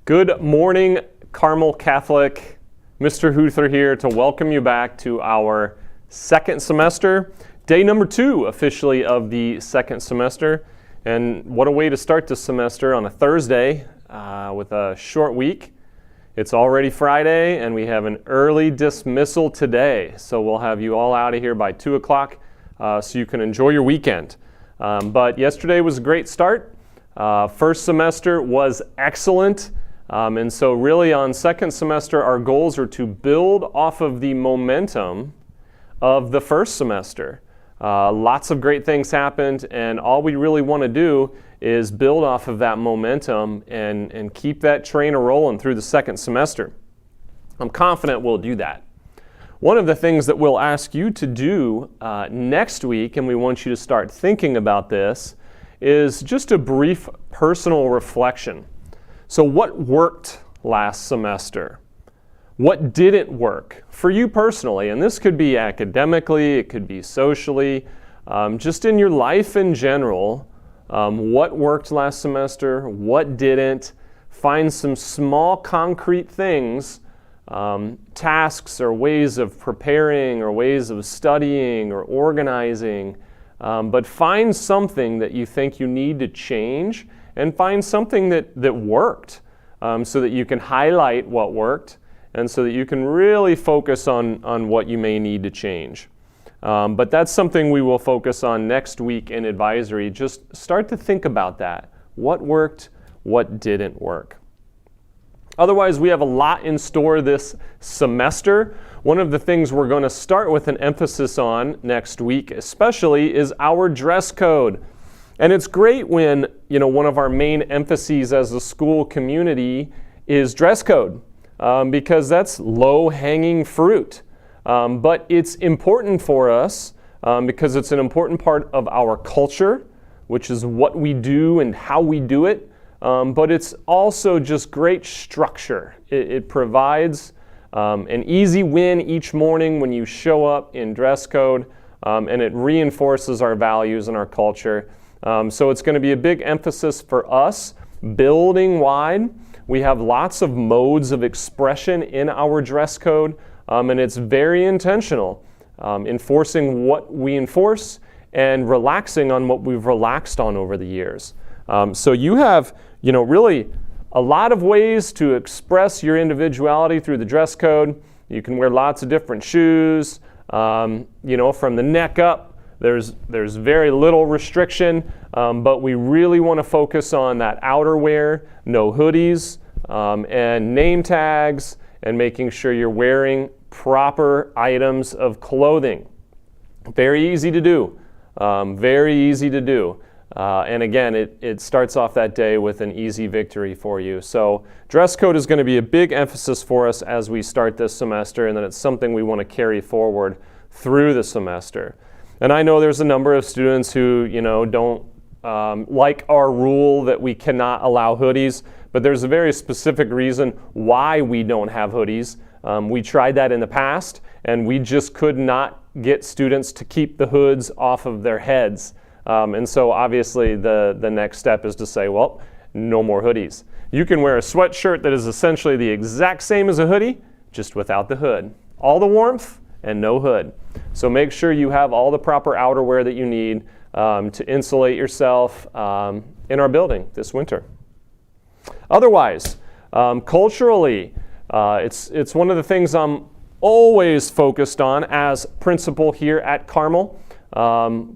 Good morning, Carmel Catholic. Mr. Huther here to welcome you back to our second semester, day number 2 officially of the second semester. And what a way to start the semester on a Thursday with a short week. It's already Friday and we have an early dismissal today. So we'll have you all out of here by 2 o'clock so you can enjoy your weekend. But yesterday was a great start. First semester was excellent. And so really on second semester, our goals are to build off of the momentum of the first semester. Lots of great things happened, and all we really want to do is build off of that momentum and keep that train a-rolling through the second semester. I'm confident we'll do that. One of the things that we'll ask you to do next week, and we want you to start thinking about this, is just a brief personal reflection. So what worked last semester? What didn't work for you personally? And this could be academically, it could be socially, just in your life in general. What worked last semester? What didn't? Find some small concrete things, tasks or ways of preparing or ways of studying or organizing. But find something that you think you need to change, and find something that worked so that you can highlight what worked and so that you can really focus on what you may need to change. But that's something we will focus on next week in advisory. Just start to think about that. What worked? What didn't work? Otherwise, we have a lot in store this semester. One of the things we're going to start with an emphasis on next week especially is our dress code. And it's great when, one of our main emphases as a school community is dress code, because that's low-hanging fruit. But it's important for us because it's an important part of our culture, which is what we do and how we do it. But it's also just great structure. It provides an easy win each morning when you show up in dress code, and it reinforces our values and our culture. So it's going to be a big emphasis for us building wide. We have lots of modes of expression in our dress code, and it's very intentional, enforcing what we enforce and relaxing on what we've relaxed on over the years. So you have, really a lot of ways to express your individuality through the dress code. You can wear lots of different shoes, from the neck up. There's very little restriction, but we really want to focus on that outerwear, no hoodies, and name tags, and making sure you're wearing proper items of clothing. Very easy to do, very easy to do. And again, it starts off that day with an easy victory for you. So dress code is going to be a big emphasis for us as we start this semester, and then it's something we want to carry forward through the semester. And I know there's a number of students who, don't like our rule that we cannot allow hoodies, but there's a very specific reason why we don't have hoodies. We tried that in the past, and we just could not get students to keep the hoods off of their heads. And so obviously the next step is to say, well, no more hoodies. You can wear a sweatshirt that is essentially the exact same as a hoodie, just without the hood. All the warmth and no hood. So make sure you have all the proper outerwear that you need to insulate yourself in our building this winter. Otherwise, culturally, it's one of the things I'm always focused on as principal here at Carmel.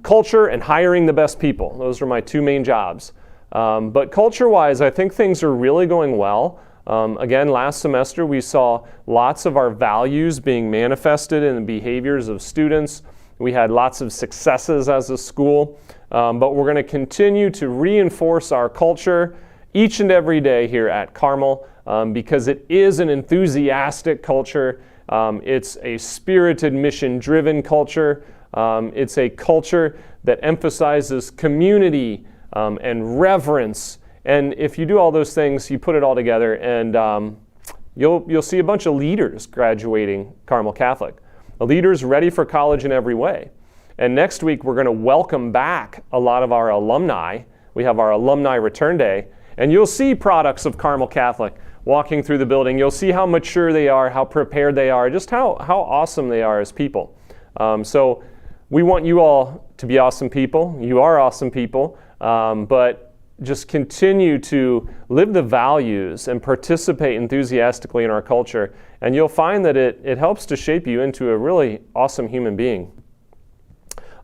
Culture and hiring the best people. Those are my 2 main jobs. But culture-wise, I think things are really going well. Again, last semester we saw lots of our values being manifested in the behaviors of students. We had lots of successes as a school, but we're going to continue to reinforce our culture each and every day here at Carmel because it is an enthusiastic culture. It's a spirited, mission-driven culture. It's a culture that emphasizes community and reverence. And if you do all those things, you put it all together, and you'll see a bunch of leaders graduating Carmel Catholic. Leaders ready for college in every way. And next week, we're going to welcome back a lot of our alumni. We have our Alumni Return Day, and you'll see products of Carmel Catholic walking through the building. You'll see how mature they are, how prepared they are, just how awesome they are as people. So we want you all to be awesome people. You are awesome people, but just continue to live the values and participate enthusiastically in our culture, and you'll find that it helps to shape you into a really awesome human being.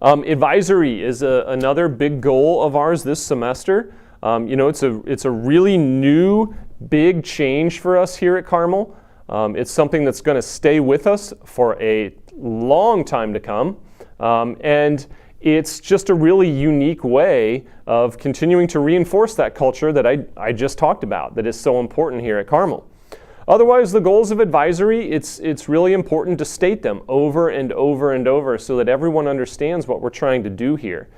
Advisory is another big goal of ours this semester. It's a really new, big change for us here at Carmel. It's something that's going to stay with us for a long time to come, and it's just a really unique way of continuing to reinforce that culture that I just talked about, that is so important here at Carmel. Otherwise, the goals of advisory, it's really important to state them over and over and over so that everyone understands what we're trying to do here.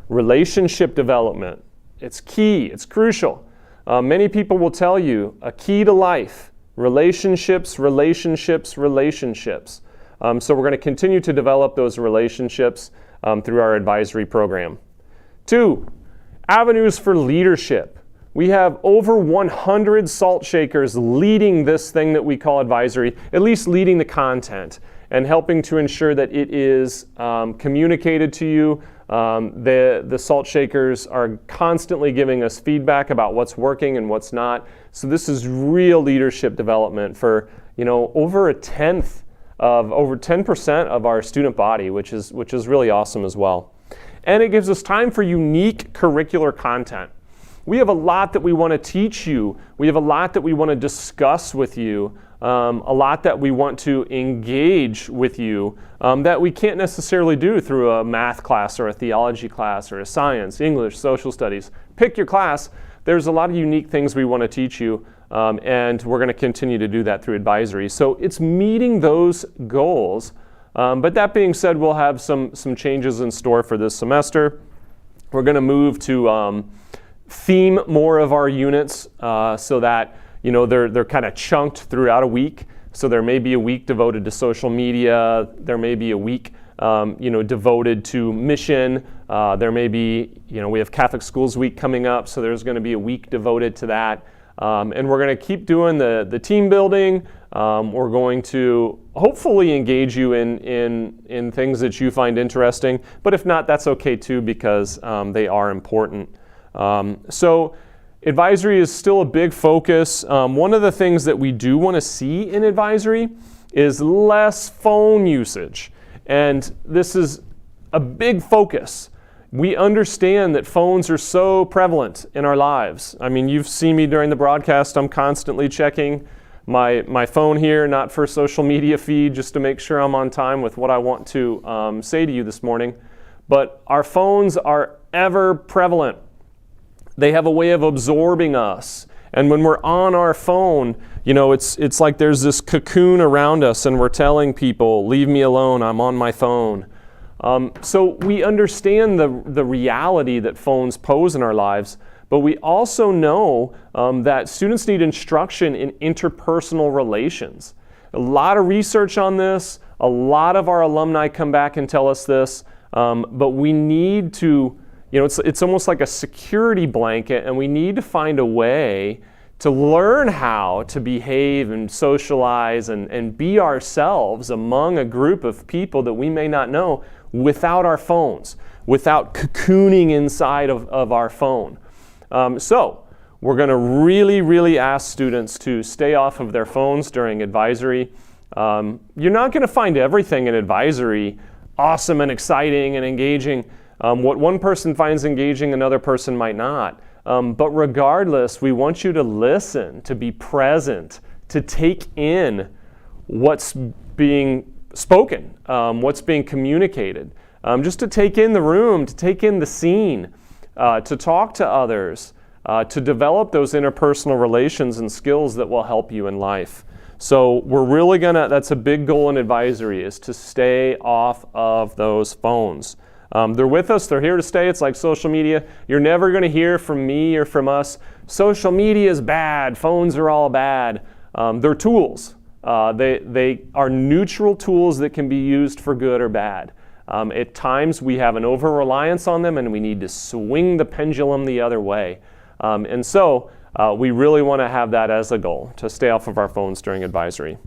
Relationship development, it's key, it's crucial. Many people will tell you a key to life, relationships, relationships, relationships. So we're going to continue to develop those relationships through our advisory program. 2, avenues for leadership. We have over 100 salt shakers leading this thing that we call advisory, at least leading the content and helping to ensure that it is communicated to you. The salt shakers are constantly giving us feedback about what's working and what's not. So this is real leadership development for over 10% of our student body, which is really awesome as well. And it gives us time for unique curricular content. We have a lot that we want to teach you. We have a lot that we want to discuss with you, a lot that we want to engage with you that we can't necessarily do through a math class or a theology class or a science, English, social studies. Pick your class. There's a lot of unique things we want to teach you, and we're going to continue to do that through advisory. So it's meeting those goals. But that being said, we'll have some changes in store for this semester. We're going to move to theme more of our units so that they're kind of chunked throughout a week. So there may be a week devoted to social media. There may be a week devoted to mission. There may be, we have Catholic Schools Week coming up, so there's going to be a week devoted to that. And we're going to keep doing the team building. We're going to hopefully engage you in things that you find interesting. But if not, that's okay too, because they are important. So advisory is still a big focus. One of the things that we do want to see in advisory is less phone usage. And this is a big focus. We understand that phones are so prevalent in our lives. I mean, you've seen me during the broadcast. I'm constantly checking my phone here, not for social media feed, just to make sure I'm on time with what I want to say to you this morning. But our phones are ever prevalent. They have a way of absorbing us. And when we're on our phone, it's like there's this cocoon around us and we're telling people, leave me alone, I'm on my phone. So we understand the reality that phones pose in our lives, but we also know that students need instruction in interpersonal relations. A lot of research on this, a lot of our alumni come back and tell us this, but we need to, it's almost like a security blanket, and we need to find a way to learn how to behave and socialize and be ourselves among a group of people that we may not know without our phones, without cocooning inside of our phone. So we're going to really, really ask students to stay off of their phones during advisory. You're not going to find everything in advisory awesome and exciting and engaging. What one person finds engaging, another person might not. But regardless, we want you to listen, to be present, to take in what's being spoken, what's being communicated, just to take in the room, to take in the scene, to talk to others, to develop those interpersonal relations and skills that will help you in life. So we're really that's a big goal in advisory, is to stay off of those phones. They're with us, they're here to stay. It's like social media. You're never going to hear from me or from us, social media is bad, phones are all bad. They're tools. They are neutral tools that can be used for good or bad. At times we have an over-reliance on them and we need to swing the pendulum the other way. And so we really want to have that as a goal, to stay off of our phones during advisory.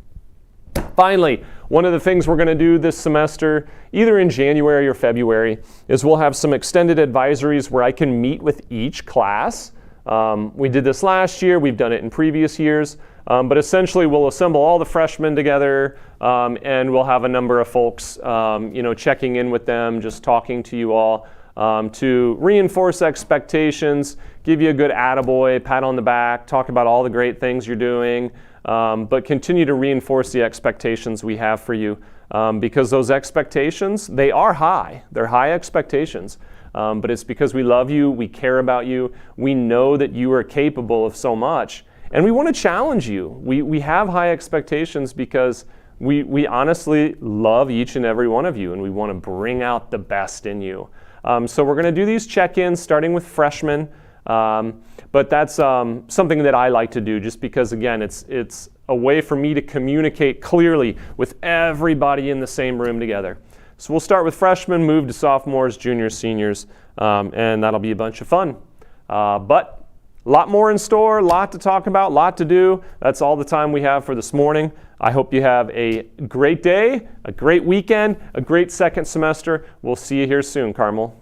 Finally, one of the things we're going to do this semester, either in January or February, is we'll have some extended advisories where I can meet with each class. We did this last year, we've done it in previous years, but essentially we'll assemble all the freshmen together and we'll have a number of folks checking in with them, just talking to you all to reinforce expectations, give you a good attaboy, pat on the back, talk about all the great things you're doing, but continue to reinforce the expectations we have for you because those expectations, they are high. They're high expectations. But it's because we love you, we care about you, we know that you are capable of so much, and we want to challenge you. We have high expectations because we honestly love each and every one of you, and we want to bring out the best in you. So we're going to do these check-ins starting with freshmen, but that's something that I like to do just because, again, it's a way for me to communicate clearly with everybody in the same room together. So we'll start with freshmen, move to sophomores, juniors, seniors, and that'll be a bunch of fun. But a lot more in store, a lot to talk about, a lot to do. That's all the time we have for this morning. I hope you have a great day, a great weekend, a great second semester. We'll see you here soon, Carmel.